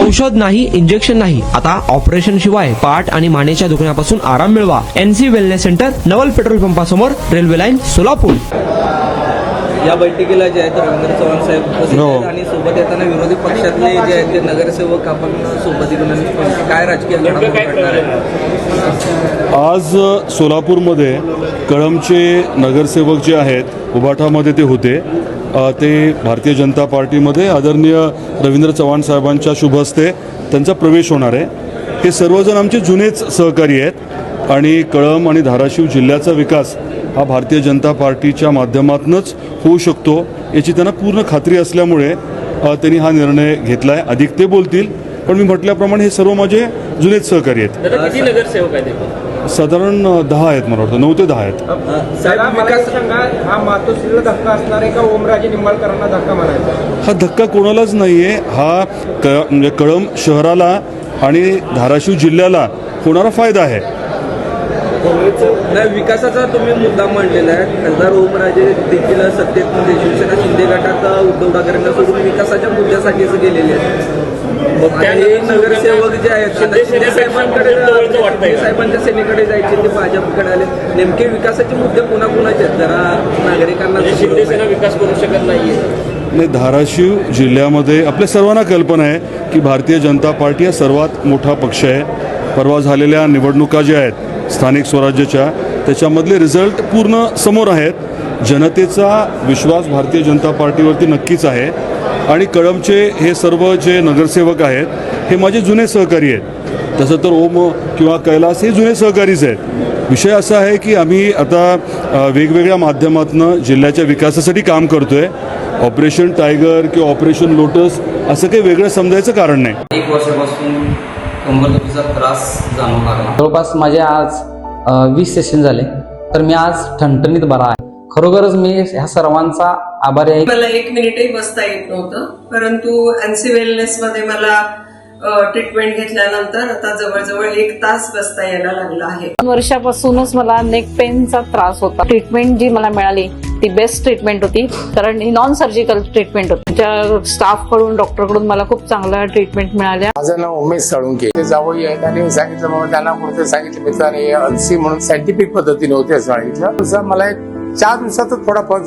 औषध नाही, इंजेक्शन नाही, आता ऑपरेशन शिवाय पाठ आणि मानेच्या दुखण्यापासून आराम मिळवा. NC वेलनेस सेंटर, नवल पेट्रोल पंपासमोर, रेल्वे लाईन, सोलापूर. या बैठकीला जे आहेत रवींद्र चव्हाण साहेब उपस्थित आहेत आणि सोबत येताना विरोधी पक्षातले जे आहेत ते नगरसेवक आपण सोबत घेऊन काय राजकीय घडामोडी घडणार आहे? आज सोलापूरमध्ये कळमचे नगरसेवक जे आहेत उभाठामध्ये ते होते. ते भारतीय जनता पार्टीमध्ये आदरणीय रवींद्र चव्हाण साहेबांच्या शुभ हस्ते त्यांचा प्रवेश होणार आहे. हे सर्वजण आमचे जुनेच सहकारी आहेत आणि कळम आणि धाराशिव जिल्ह्याचा विकास हा भारतीय जनता पार्टीच्या माध्यमातूनच होऊ शकतो याची त्यांना पूर्ण खात्री असल्यामुळे त्यांनी हा निर्णय घेतला आहे. अधिक ते बोलतील, पण मी म्हटल्याप्रमाणे हे सर्व माझे जुनेच सहकारी आहेत. किती नगरसेवक आहेत? साधारण 10 आहेत, मला वाटतं 9 ते 10 आहेत. साहेब, विकास हा मातोश्रीला धक्का असणार आहे का ओमराजे निंबाळकरांना धक्का म्हणायचा? हा धक्का कोणालाच नाही आहे. हा म्हणजे कळम शहराला आणि धाराशिव जिल्ह्याला होणारा फायदा आहे. नाही, विकासाचा तुम्ही मुद्दा मांडलेला आहे. खासदार ओमराजे देखील सत्तेत म्हणजे शिवसेना शिंदे गटात उद्धव ठाकरेंना सोडून विकासाच्या मुद्द्यासाठीच गेलेले आहेत. हे नगरसेवक जे आहेत शिंदे साहेबांच्या सेनेकडे जायचे, ते भाजपकडे आले. नेमके विकासाचे मुद्दे कुणाकुणाचे आहेत? जरा नागरिकांना शिंदे सेना विकास करू शकत नाहीये. नाही, धाराशिव जिल्ह्यामध्ये आपल्या सर्वांना कल्पना आहे की भारतीय जनता पार्टी हा सर्वात मोठा पक्ष आहे. परवा झालेल्या निवडणुका ज्या आहेत स्थानिक स्वराज्याच्या, त्याच्यामधले रिझल्ट पूर्ण समोर आहेत. जनतेचा विश्वास भारतीय जनता पार्टीवरती नक्कीच आहे आणि कळमचे हे सर्व जे नगरसेवक आहेत हे माझे जुने सहकारी आहेत. तसं तर ओम किंवा कैलास हे जुने सहकारीच आहेत. विषय असा आहे की आम्ही आता वेगवेगळ्या माध्यमातून जिल्ह्याच्या विकासासाठी काम करतो आहे. ऑपरेशन टायगर किंवा ऑपरेशन लोटस असं काही वेगळं समजायचं कारण नाही. 1 वर्षापासून कंबरदुखीचा त्रास जाणवू लागला. जवळपास माझे आज 20 सेशन झाले, तर मी आज ठणठणीत बरा आहे. खरोखरच मी ह्या सर्वांचा आभारी आहे. मला 1 मिनिटही बसता येत नव्हतं, परंतु NC वेलनेस मध्ये मला ट्रीटमेंट घेतल्यानंतर आता जवळजवळ 1 तास बसता यायला लागला आहे. 2 वर्षापासूनच मला नेक पेनचा त्रास होता. ट्रीटमेंट जी मला मिळाली ती बेस्ट ट्रीटमेंट होती, कारण ही नॉन सर्जिकल ट्रीटमेंट होती. त्या स्टाफकडून, डॉक्टरकडून मला खूप चांगल्या ट्रीटमेंट मिळाल्या. माझं नाव उमेश साळुंके. ते जावई आहेत आणि सांगितलं बाबा त्यांना कुठे सांगितलं मित्राने NC म्हणून सायंटिफिक पद्धतीने होते सांगितलं. मला 4 दिवसातच थोडा फरक